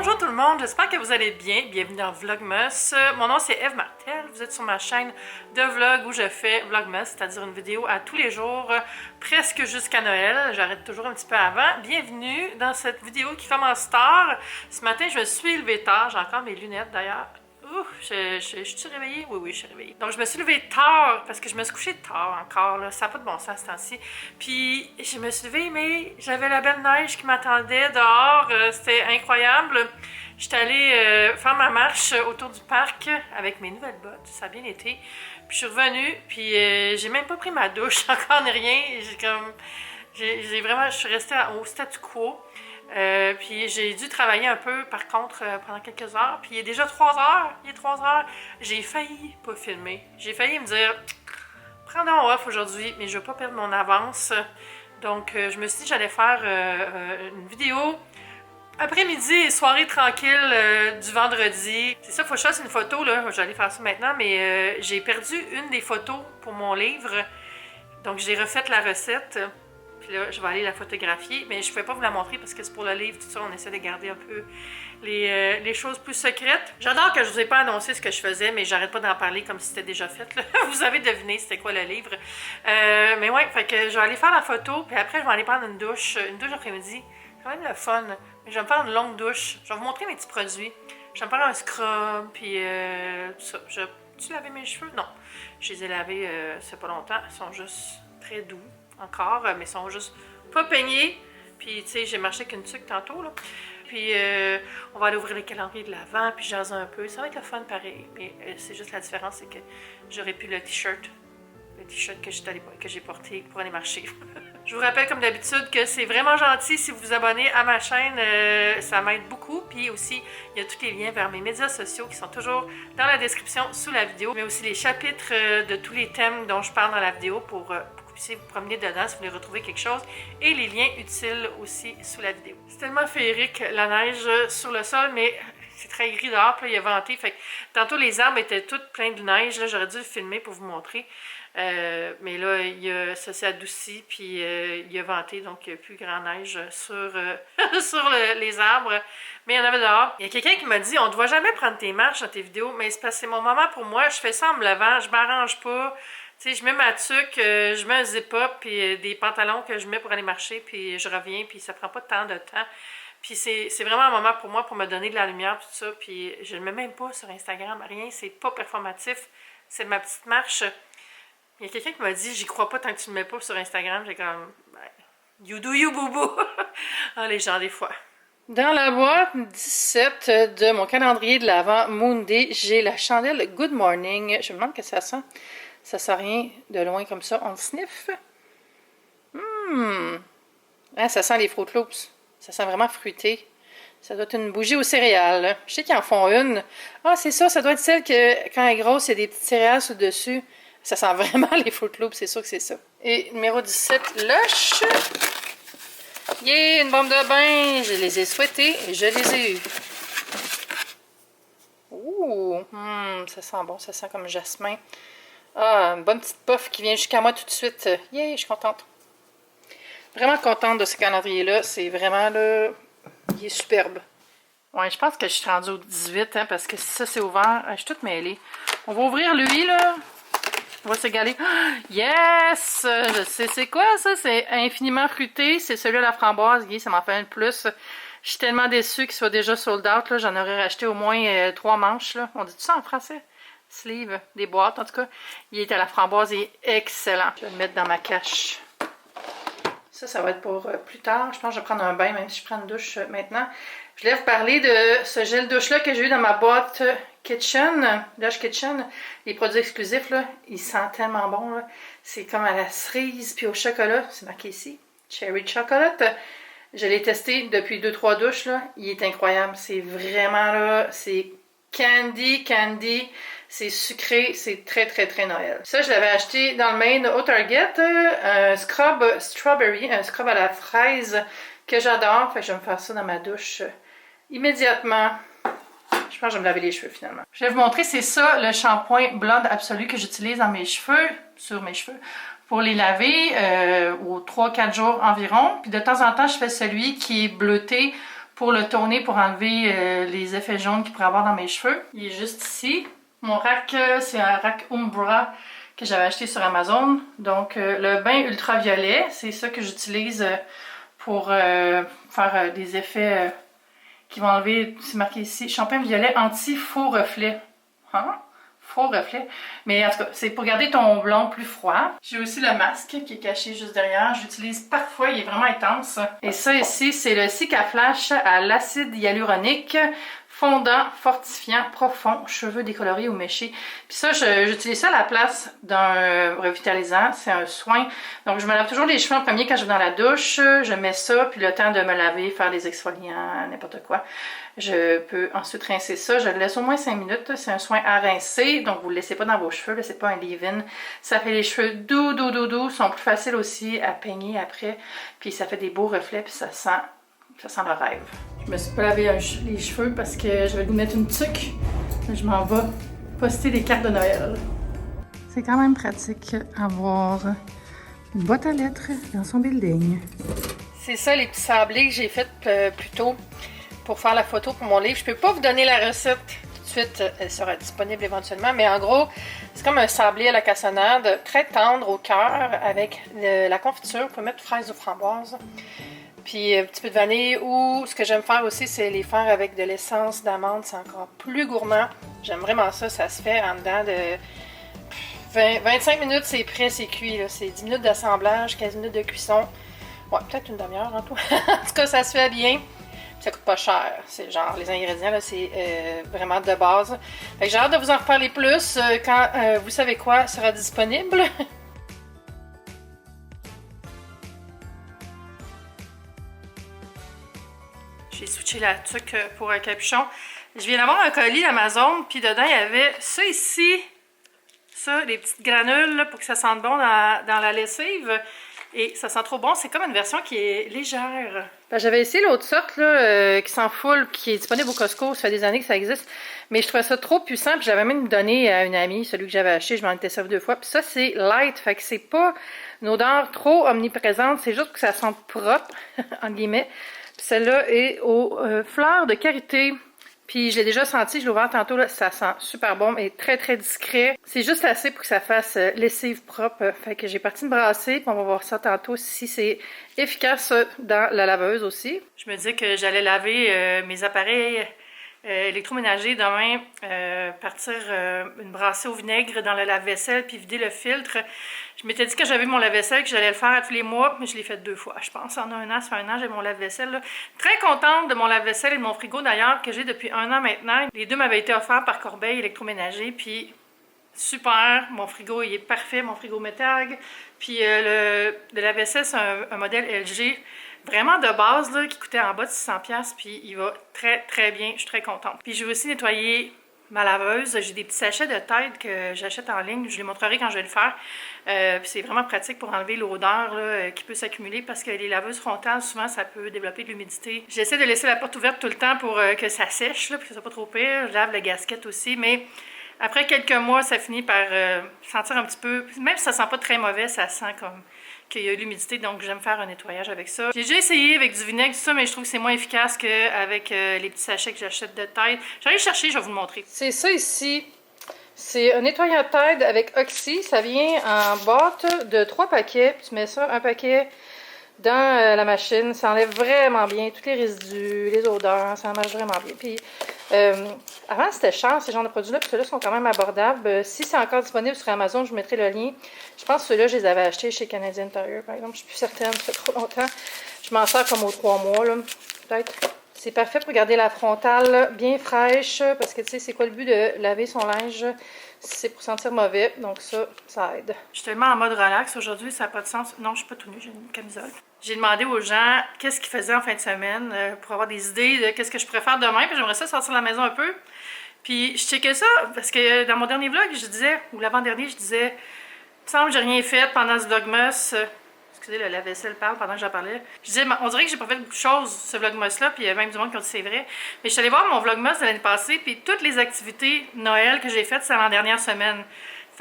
Bonjour tout le monde, j'espère que vous allez bien. Bienvenue dans Vlogmas. Mon nom c'est Eve Martel, vous êtes sur ma chaîne de vlog où je fais Vlogmas, c'est-à-dire une vidéo à tous les jours, presque jusqu'à Noël. J'arrête toujours un petit peu avant. Bienvenue dans cette vidéo qui commence tard. Ce matin, je me suis levée tard, j'ai encore mes lunettes d'ailleurs. Je suis réveillée? Oui, je suis réveillée. Donc, je me suis levée tard parce que je me suis couchée tard encore. Là. Ça n'a pas de bon sens ce temps-ci. Puis, je me suis levée, mais j'avais la belle neige qui m'attendait dehors. C'était incroyable. J'étais allée faire ma marche autour du parc avec mes nouvelles bottes. Ça a bien été. Puis, je suis revenue. Puis, j'ai même pas pris ma douche encore ni rien. Je suis restée au statu quo. Puis j'ai dû travailler un peu par contre pendant quelques heures. Puis il est déjà 3 heures. Il est 3 heures. J'ai failli pas filmer. J'ai failli me dire prends donc off aujourd'hui, mais je veux pas perdre mon avance. Donc je me suis dit que j'allais faire une vidéo après-midi et soirée tranquille du vendredi. C'est ça, faut que je fasse une photo là. J'allais faire ça maintenant, mais j'ai perdu une des photos pour mon livre. Donc j'ai refait la recette. Puis là, je vais aller la photographier, mais je ne pouvais pas vous la montrer parce que c'est pour le livre, tout ça, on essaie de garder un peu les choses plus secrètes. J'adore que je ne vous ai pas annoncé ce que je faisais, mais j'arrête pas d'en parler comme si c'était déjà fait. Là. Vous avez deviné c'était quoi le livre. Mais ouais, fait que je vais aller faire la photo, puis après je vais aller prendre une douche après-midi. C'est quand même le fun, mais je vais me faire une longue douche. Je vais vous montrer mes petits produits. Je vais me faire un scrub, puis tout ça. Tu lavé mes cheveux? Non. Je les ai lavés, c'est pas longtemps. Ils sont juste très doux. Encore, mais ils sont juste pas peignés. Puis, tu sais, j'ai marché avec une tuque tantôt, là. Puis, on va aller ouvrir le calendrier de l'Avent, puis jaser un peu. Ça va être le fun, pareil. Mais c'est juste la différence, c'est que j'aurais pu le t-shirt que j'ai porté pour aller marcher. Je vous rappelle, comme d'habitude, que c'est vraiment gentil si vous vous abonnez à ma chaîne. Ça m'aide beaucoup. Puis aussi, il y a tous les liens vers mes médias sociaux qui sont toujours dans la description sous la vidéo. Mais aussi les chapitres de tous les thèmes dont je parle dans la vidéo pour que vous puissiez vous promener dedans si vous voulez retrouver quelque chose. Et les liens utiles aussi sous la vidéo. C'est tellement féerique, la neige sur le sol, mais c'est très gris dehors. Puis là, il a venté. Fait que tantôt, les arbres étaient tous pleins de neige. J'aurais dû le filmer pour vous montrer. Mais là, ça s'est adouci, puis il a venté, donc il n'y a plus grand neige sur, sur les arbres. Mais il y en avait dehors. Il y a quelqu'un qui m'a dit on ne doit jamais prendre tes marches dans tes vidéos, mais c'est parce que c'est mon moment pour moi. Je fais ça en me levant, je m'arrange pas. Tu sais, je mets ma tuque, je mets un zip-up, puis des pantalons que je mets pour aller marcher, puis je reviens, puis ça prend pas tant de temps. Puis c'est vraiment un moment pour moi pour me donner de la lumière, tout ça. Puis je le mets même pas sur Instagram, rien, c'est pas performatif. C'est ma petite marche. Il y a quelqu'un qui m'a dit, j'y crois pas tant que tu ne le mets pas sur Instagram. J'ai comme, you do you, boubou. Ah, les gens, des fois. Dans la boîte 17 de mon calendrier de l'Avent Moon Day, j'ai la chandelle Good Morning. Je me demande que ça sent. Ça sent rien de loin comme ça. On le sniffe. Ah, ça sent les Fruit Loops. Ça sent vraiment fruité. Ça doit être une bougie aux céréales. Je sais qu'ils en font une. Ah, c'est ça doit être celle que, quand elle est grosse, il y a des petites céréales sur le dessus. Ça sent vraiment les Fruit Loops, c'est sûr que c'est ça. Et numéro 17, Lush. Yeah, une bombe de bain. Je les ai souhaitées et je les ai eues. Ouh, ça sent bon, ça sent comme jasmin. Ah, une bonne petite puff qui vient jusqu'à moi tout de suite. Yeah, je suis contente. Vraiment contente de ce calendrier-là. C'est vraiment, là, il est superbe. Ouais, je pense que je suis rendue au 18, hein, parce que si ça c'est ouvert, je suis toute mêlée. On va ouvrir lui, là. On va s'égaler. Yes! Je sais c'est quoi ça? C'est infiniment fruité. C'est celui à la framboise. Ça m'en fait un de plus. Je suis tellement déçue qu'il soit déjà sold out. J'en aurais racheté au moins 3 manches. Là. On dit tout ça en français? Sleeve, des boîtes en tout cas. Il est à la framboise. Il est excellent. Je vais le mettre dans ma cache. Ça va être pour plus tard. Je pense que je vais prendre un bain, même si je prends une douche maintenant. Je voulais vous parler de ce gel douche-là que j'ai eu dans ma boîte Kitchen, Lush Kitchen. Les produits exclusifs, là, ils sentent tellement bon. C'est comme à la cerise puis au chocolat. C'est marqué ici. Cherry Chocolate. Je l'ai testé depuis 2-3 douches. Là. Il est incroyable. C'est vraiment là. C'est candy. C'est sucré. C'est très, très, très Noël. Ça, je l'avais acheté dans le Maine au Target. Un scrub strawberry. Un scrub à la fraise que j'adore. Fait que je vais me faire ça dans ma douche immédiatement. Je pense que je vais me laver les cheveux finalement. Je vais vous montrer, c'est ça le shampoing Blonde Absolu que j'utilise dans mes cheveux, sur mes cheveux, pour les laver aux 3-4 jours environ. Puis de temps en temps, je fais celui qui est bleuté pour le tourner, pour enlever les effets jaunes qu'il pourrait avoir dans mes cheveux. Il est juste ici. Mon rack, c'est un rack Umbra que j'avais acheté sur Amazon. Donc le bain ultraviolet, c'est ça que j'utilise pour faire des effets qui vont enlever, c'est marqué ici, shampoing violet anti-faux reflet. Hein? Faux reflet. Mais en tout cas, c'est pour garder ton blond plus froid. J'ai aussi le masque qui est caché juste derrière. J'utilise parfois, il est vraiment intense. Et ça ici, c'est le Cicaflash à l'acide hyaluronique. Fondant, fortifiant, profond, cheveux décolorés ou méchés. Puis ça, j'utilise ça à la place d'un revitalisant. C'est un soin. Donc, je me lave toujours les cheveux en premier quand je vais dans la douche. Je mets ça, puis le temps de me laver, faire des exfoliants, n'importe quoi. Je peux ensuite rincer ça. Je le laisse au moins 5 minutes. C'est un soin à rincer. Donc, vous ne le laissez pas dans vos cheveux. C'est pas un leave-in. Ça fait les cheveux doux, doux, doux, doux. Ils sont plus faciles aussi à peigner après. Puis ça fait des beaux reflets, puis ça sent le rêve. Je me suis pas lavé les cheveux parce que je vais vous mettre une tuque. Je m'en vais poster des cartes de Noël. C'est quand même pratique avoir une boîte à lettres dans son building. C'est ça les petits sablés que j'ai fait plus tôt pour faire la photo pour mon livre. Je peux pas vous donner la recette tout de suite, elle sera disponible éventuellement, mais en gros, c'est comme un sablé à la cassonade, très tendre au cœur avec la confiture. Vous pouvez mettre fraises ou framboises. Puis un petit peu de vanille, ou ce que j'aime faire aussi, c'est les faire avec de l'essence d'amande, c'est encore plus gourmand. J'aime vraiment ça, ça se fait en dedans de 25 minutes, c'est prêt, c'est cuit. C'est 10 minutes d'assemblage, 15 minutes de cuisson. Ouais, peut-être une demi-heure en tout. En tout cas, ça se fait bien. Puis ça coûte pas cher. C'est genre, les ingrédients, là, c'est vraiment de base. Fait que j'ai hâte de vous en reparler plus quand vous savez quoi sera disponible. J'ai switché la tuque pour un capuchon. Je viens d'avoir un colis d'Amazon, puis dedans, il y avait ça ici. Ça, les petites granules là, pour que ça sente bon dans la lessive. Et ça sent trop bon. C'est comme une version qui est légère. Ben, j'avais essayé l'autre sorte là, qui sent full, qui est disponible au Costco. Ça fait des années que ça existe. Mais je trouvais ça trop puissant. Puis j'avais même donné à une amie, celui que j'avais acheté. Je m'en étais servi 2 fois. Puis ça, c'est light. Fait que c'est pas une odeur trop omniprésente. C'est juste que ça sente propre, entre guillemets. Celle-là est aux fleurs de karité. Puis je l'ai déjà senti, je l'ai ouvert tantôt, là, ça sent super bon et très très discret. C'est juste assez pour que ça fasse lessive propre. Fait que j'ai parti me brasser, puis on va voir ça tantôt si c'est efficace dans la laveuse aussi. Je me disais que j'allais laver mes appareils électroménager demain, partir une brassée au vinaigre dans le lave-vaisselle puis vider le filtre. Je m'étais dit que j'avais mon lave-vaisselle, que j'allais le faire à tous les mois, mais je l'ai fait 2 fois, je pense. En un an, ça fait 1 an, j'ai mon lave-vaisselle. Très contente de mon lave-vaisselle et de mon frigo d'ailleurs, que j'ai depuis 1 an maintenant. Les 2 m'avaient été offerts par Corbeil électroménager, puis super, mon frigo il est parfait, mon frigo métag. Puis le lave-vaisselle, c'est un modèle LG. Vraiment de base, là, qui coûtait en bas de 600$, puis il va très très bien, je suis très contente. Puis je vais aussi nettoyer ma laveuse. J'ai des petits sachets de Tide que j'achète en ligne, je les montrerai quand je vais le faire. Puis c'est vraiment pratique pour enlever l'odeur qui peut s'accumuler parce que les laveuses frontales, souvent, ça peut développer de l'humidité. J'essaie de laisser la porte ouverte tout le temps pour que ça sèche, là, puis que ça soit pas trop pire. Je lave le gasket aussi, mais après quelques mois, ça finit par sentir un petit peu, même si ça sent pas très mauvais, ça sent comme qu'il y a l'humidité, donc j'aime faire un nettoyage avec ça. J'ai déjà essayé avec du vinaigre, tout ça, mais je trouve que c'est moins efficace qu'avec les petits sachets que j'achète de Tide. J'allais le chercher, je vais vous le montrer. C'est ça ici. C'est un nettoyant Tide avec Oxy. Ça vient en boîte de 3 paquets. Tu mets ça, un paquet dans la machine. Ça enlève vraiment bien tous les résidus, les odeurs. Ça marche vraiment bien. Puis, avant, c'était cher, ces genres de produits-là. Puis ceux-là sont quand même abordables. Si c'est encore disponible sur Amazon, je vous mettrai le lien. Je pense que ceux-là, je les avais achetés chez Canadian Tire, par exemple. Je suis plus certaine, ça fait trop longtemps. Je m'en sers comme aux 3 mois, là, peut-être. C'est parfait pour garder la frontale bien fraîche, parce que tu sais, c'est quoi le but de laver son linge? C'est pour sentir mauvais, donc ça aide. Je suis tellement en mode relax aujourd'hui, ça n'a pas de sens. Non, je suis pas tout nue, j'ai une camisole. J'ai demandé aux gens qu'est-ce qu'ils faisaient en fin de semaine pour avoir des idées de qu'est-ce que je préfère demain, puis j'aimerais ça sortir de la maison un peu. Puis je checkais ça, parce que dans mon dernier vlog, je disais, ou l'avant-dernier, je disais, il me semble que j'ai rien fait pendant ce vlogmas. Excusez, le lave-vaisselle parle pendant que j'en parlais. Je disais, on dirait que j'ai pas fait beaucoup de choses, ce vlogmas-là, puis il y a même du monde qui ont dit c'est vrai. Mais je suis allée voir mon vlogmas de l'année passée, puis toutes les activités Noël que j'ai faites, c'est en dernière semaine.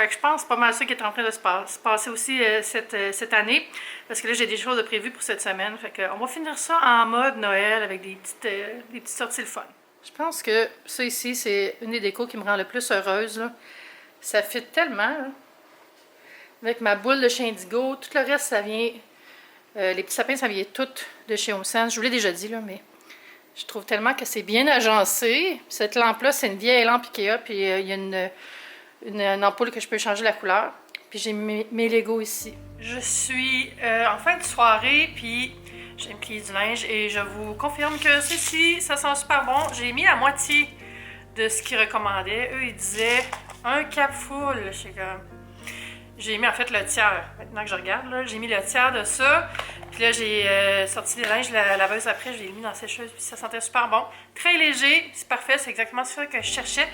Fait que je pense pas mal ça qui est en train de se passer aussi cette année. Parce que là, j'ai des choses de prévues pour cette semaine. Fait que on va finir ça en mode Noël avec des petites sorties le fun. Je pense que ça ici, c'est une des décos qui me rend le plus heureuse, là. Ça fit tellement, là. Avec ma boule de chez Indigo. Tout le reste, ça vient... les petits sapins, ça vient tout de chez HomeSense. Je vous l'ai déjà dit, là, mais... Je trouve tellement que c'est bien agencé. Cette lampe-là, c'est une vieille lampe Ikea, puis il y a une ampoule que je peux changer la couleur. Puis j'ai mes Legos ici. Je suis en fin de soirée, puis j'ai plié du linge et je vous confirme que ceci, ça sent super bon. J'ai mis la moitié de ce qu'ils recommandaient. Eux, ils disaient un cap full. Je sais comme... J'ai mis en fait le tiers. Maintenant que je regarde, j'ai mis le tiers de ça. Puis là, j'ai sorti les linges, la laveuse après, je l'ai mis dans la sécheuse, puis ça sentait super bon. Très léger, c'est parfait, c'est exactement ça que je cherchais.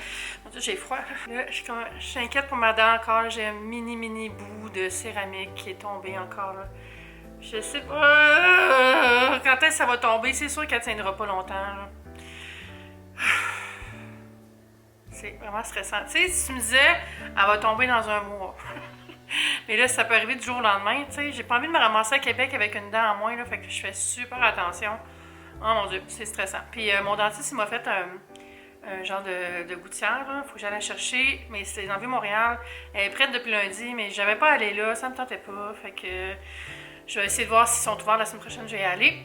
Mon Dieu, j'ai froid. Là, je suis inquiète pour ma dent encore. J'ai un mini bout de céramique qui est tombé encore. Là. Je sais pas quand est-ce que ça va tomber. C'est sûr qu'elle tiendra pas longtemps. Là. C'est vraiment stressant. Tu sais, si tu me disais, elle va tomber dans un mois. Mais là, ça peut arriver du jour au lendemain, tu sais. J'ai pas envie de me ramasser à Québec avec une dent en moins, là, fait que je fais super attention. Oh mon Dieu, c'est stressant. Puis mon dentiste, il m'a fait un genre de gouttière, là. Faut que j'aille la chercher, mais c'est dans Vieux-Montréal. Elle est prête depuis lundi, mais j'avais pas à aller là, ça me tentait pas. Fait que je vais essayer de voir s'ils sont ouverts la semaine prochaine, je vais y aller.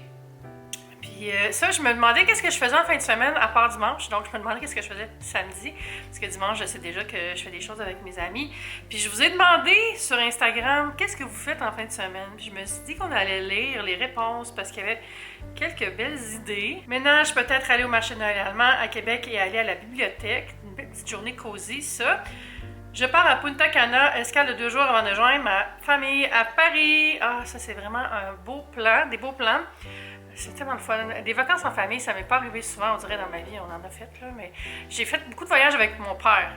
Puis ça, je me demandais qu'est-ce que je faisais en fin de semaine, à part dimanche. Donc, je me demandais qu'est-ce que je faisais samedi. Parce que dimanche, je sais déjà que je fais des choses avec mes amis. Puis je vous ai demandé sur Instagram, qu'est-ce que vous faites en fin de semaine? Puis je me suis dit qu'on allait lire les réponses parce qu'il y avait quelques belles idées. Ménage, peut-être aller au marché de Noël allemand à Québec et aller à la bibliothèque. Une petite journée cosy, ça. Je pars à Punta Cana, escale de 2 jours avant de joindre ma famille à Paris. Ah, ça, c'est vraiment un beau plan, des beaux plans. C'est tellement le fun. Des vacances en famille, ça m'est pas arrivé souvent, on dirait, dans ma vie. On en a fait, là. Mais j'ai fait beaucoup de voyages avec mon père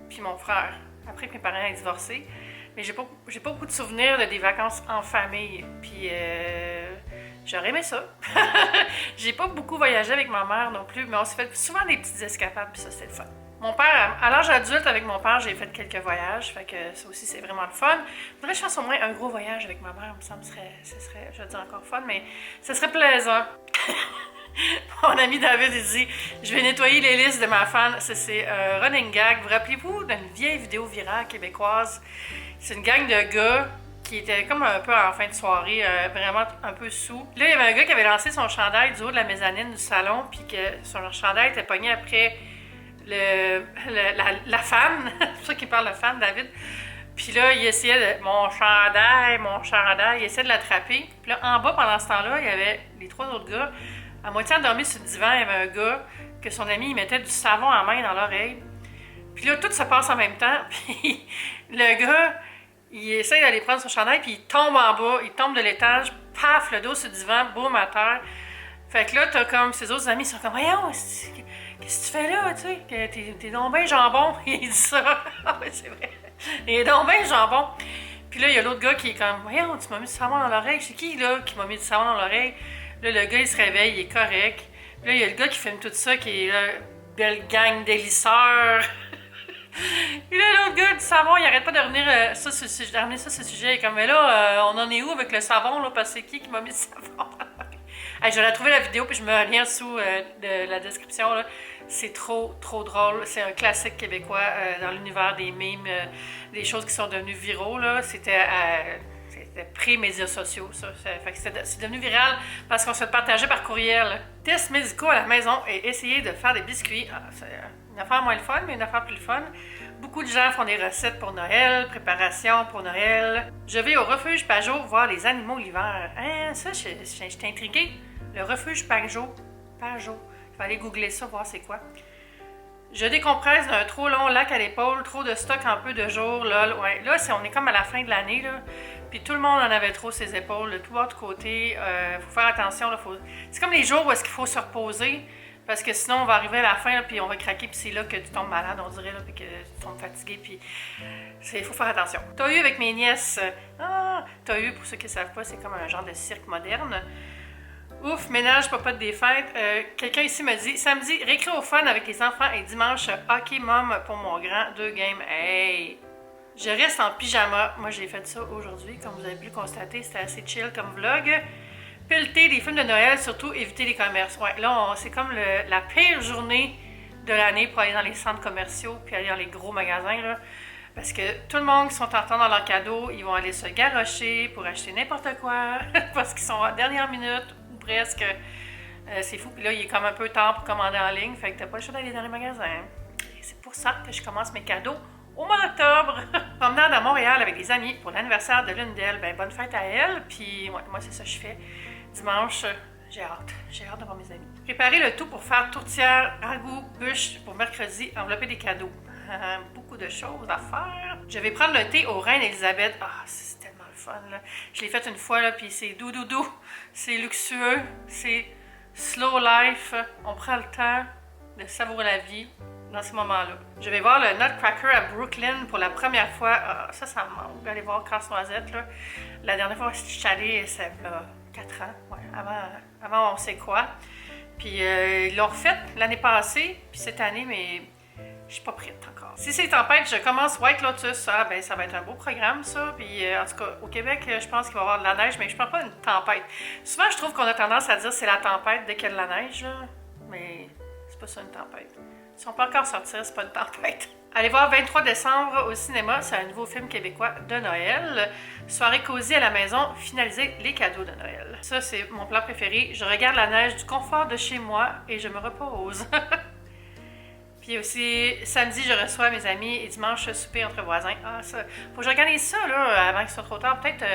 puis mon frère, après que mes parents aient divorcé. Mais j'ai pas beaucoup de souvenirs de des vacances en famille. Puis j'aurais aimé ça. J'ai pas beaucoup voyagé avec ma mère non plus, mais on s'est fait souvent des petites escapades, puis ça, c'était le fun. Mon père, à l'âge adulte, avec mon père, j'ai fait quelques voyages, fait que ça aussi, c'est vraiment le fun. Il faudrait que je fasse au moins un gros voyage avec ma mère, il me semble, ce serait, je vais dire encore fun, mais ce serait plaisant. Mon ami David, il dit « Je vais nettoyer les listes de ma fan. » C'est un running gag. Vous rappelez-vous d'une vieille vidéo virale québécoise? C'est une gang de gars qui était comme un peu en fin de soirée, vraiment un peu sous. Là, il y avait un gars qui avait lancé son chandail du haut de la mezzanine du salon, puis que son chandail était pogné après la fan, c'est pour ça qu'il parle de fan, David. Puis là, il essayait de... Mon chandail, il essayait de l'attraper. Puis là, en bas, pendant ce temps-là, il y avait les 3 autres gars, à moitié endormis sur le divan. Il y avait un gars que son ami, il mettait du savon à main dans l'oreille. Puis là, tout se passe en même temps. Puis le gars, il essaie d'aller prendre son chandail, puis il tombe en bas, il tombe de l'étage, paf, le dos sur le divan, boum, à terre. Fait que là, t'as comme ses autres amis, ils sont comme, voyons, qu'est-ce que tu fais là, tu sais? T'es donc ben jambon. Il dit ça. Ah oui, c'est vrai. Il est donc ben jambon. Puis là, il y a l'autre gars qui est comme, voyons, tu m'as mis du savon dans l'oreille. C'est qui, là, qui m'a mis du savon dans l'oreille? Là, le gars, il se réveille, il est correct. Puis là, il y a le gars qui filme tout ça, qui est là, belle gang d'élisseurs. Puis là, l'autre gars du savon, il arrête pas de revenir d'amener ça sur le sujet. Il est comme, mais là, on en est où avec le savon, là, parce que c'est qui m'a mis du savon? Hey, je vais retrouver la vidéo, puis je me mets un lien sous de la description, là. C'est trop drôle. C'est un classique québécois dans l'univers des mimes, des choses qui sont devenues viraux, là. C'était pré-médias sociaux, ça. Fait que c'est devenu viral parce qu'on se le partageait par courriel. Tests médicaux à la maison et essayer de faire des biscuits. Ah, c'est une affaire moins le fun, mais une affaire plus le fun. Beaucoup de gens font des recettes pour Noël, préparation pour Noël. Je vais au refuge Pajot voir les animaux l'hiver. Hein, ça, je suis intriguée. Le refuge Pajot. Je vais aller googler ça, voir c'est quoi. Je décompresse d'un trop long lac à l'épaule, trop de stock en peu de jours. Lol. Ouais, là, on est comme à la fin de l'année, là. Puis tout le monde en avait trop ses épaules, de tout bord de côté. Faut faire attention, là. C'est comme les jours où est-ce qu'il faut se reposer. Parce que sinon, on va arriver à la fin, là, puis on va craquer, puis c'est là que tu tombes malade, on dirait, là, puis que tu tombes fatigué, puis il faut faire attention. T'as eu avec mes nièces, t'as eu, pour ceux qui ne savent pas, c'est comme un genre de cirque moderne. Ouf, ménage, papa des fêtes. Quelqu'un ici me dit, samedi, récré au fun avec les enfants et dimanche, hockey mom pour mon grand, 2 games. Hey! Je reste en pyjama. Moi, j'ai fait ça aujourd'hui. Comme vous avez pu le constater, c'était assez chill comme vlog. Pelleter des films de Noël, surtout éviter les commerces. Ouais, là, c'est comme la pire journée de l'année pour aller dans les centres commerciaux puis aller dans les gros magasins, là. Parce que tout le monde qui sont en retard dans leurs cadeaux, ils vont aller se garrocher pour acheter n'importe quoi parce qu'ils sont à dernière minute ou presque. C'est fou. Puis là, il est comme un peu tard pour commander en ligne, fait que t'as pas le choix d'aller dans les magasins. Et c'est pour ça que je commence mes cadeaux au mois d'octobre. Promenade à Montréal avec des amis pour l'anniversaire de l'une d'elles. Ben, bonne fête à elle. Puis ouais, moi, c'est ça que je fais. Dimanche, j'ai hâte de voir mes amis. Préparer le tout pour faire tourtière, ragoût, bûche pour mercredi, envelopper des cadeaux. Beaucoup de choses à faire. Je vais prendre le thé au Reine Elisabeth. Ah, c'est tellement le fun, là. Je l'ai fait une fois, là, puis c'est doudou, c'est luxueux, c'est slow life. On prend le temps de savourer la vie dans ces moments-là. Je vais voir le Nutcracker à Brooklyn pour la première fois. Ah, ça me manque d'aller voir Casse-Noisette, là. La dernière fois que je suis allée, ça fait 4 ans, ouais, avant on sait quoi. Puis ils l'ont refait l'année passée, puis cette année, mais je suis pas prête encore. Si c'est tempête, je commence White Lotus. Ah, ben ça va être un beau programme, ça. Puis en tout cas, au Québec, je pense qu'il va y avoir de la neige, mais je parle pas d'une tempête. Souvent, je trouve qu'on a tendance à dire c'est la tempête dès qu'il y a de la neige, là. Mais c'est pas ça une tempête. Si on peut encore sortir, c'est pas une tempête. Allez voir 23 décembre au cinéma, c'est un nouveau film québécois de Noël. Soirée cosy à la maison, finaliser les cadeaux de Noël. Ça, c'est mon plan préféré. Je regarde la neige du confort de chez moi et je me repose. Puis aussi, samedi, je reçois mes amis et dimanche, souper entre voisins. Ah, ça, faut que j'organise ça, là, avant qu'il soit trop tard. Peut-être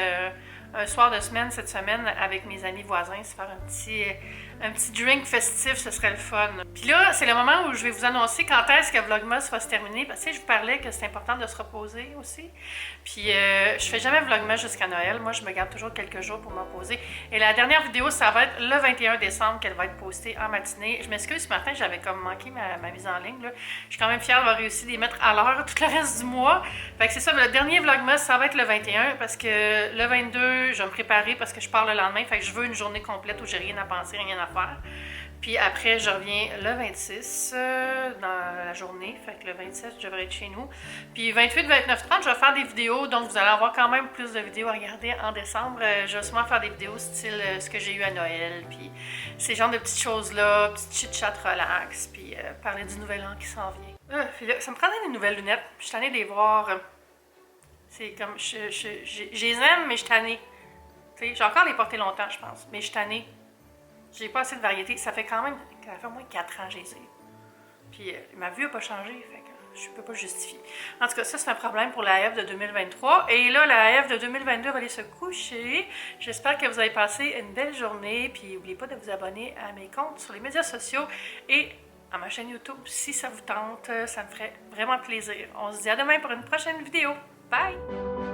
un soir de semaine, cette semaine, avec mes amis voisins, se faire un petit drink festif, ce serait le fun. Puis là, c'est le moment où je vais vous annoncer quand est-ce que Vlogmas va se terminer. Parce que je vous parlais que c'est important de se reposer aussi. Puis je fais jamais Vlogmas jusqu'à Noël. Moi, je me garde toujours quelques jours pour me reposer. Et la dernière vidéo, ça va être le 21 décembre qu'elle va être postée en matinée. Je m'excuse, ce matin, j'avais comme manqué ma mise en ligne, là. Je suis quand même fière d'avoir réussi de les mettre à l'heure tout le reste du mois. Fait que c'est ça, le dernier Vlogmas, ça va être le 21 parce que le 22, je vais me préparer parce que je pars le lendemain. Fait que je veux une journée complète où j'ai rien à penser, rien à faire. Puis après, je reviens le 26 dans la journée. Fait que le 27, je devrais être chez nous. Puis 28, 29, 30, je vais faire des vidéos. Donc vous allez avoir quand même plus de vidéos à regarder en décembre. Je vais sûrement faire des vidéos style ce que j'ai eu à Noël. Puis ces genres de petites choses-là, petites chit-chat relax. Puis parler du nouvel an qui s'en vient. Puis là, ça me prendrait des nouvelles lunettes. Je suis tannée de les voir. C'est comme, je les aime, mais je suis tannée. J'ai encore les porter longtemps, je pense. Mais je suis tannée. J'ai pas assez de variété. Ça fait au moins 4 ans que j'ai essayé. Puis ma vue n'a pas changé, fait que je peux pas justifier. En tout cas, ça c'est un problème pour la F de 2023. Et là, la F de 2022 va aller se coucher. J'espère que vous avez passé une belle journée. Puis n'oubliez pas de vous abonner à mes comptes sur les médias sociaux et à ma chaîne YouTube si ça vous tente. Ça me ferait vraiment plaisir. On se dit à demain pour une prochaine vidéo. Bye!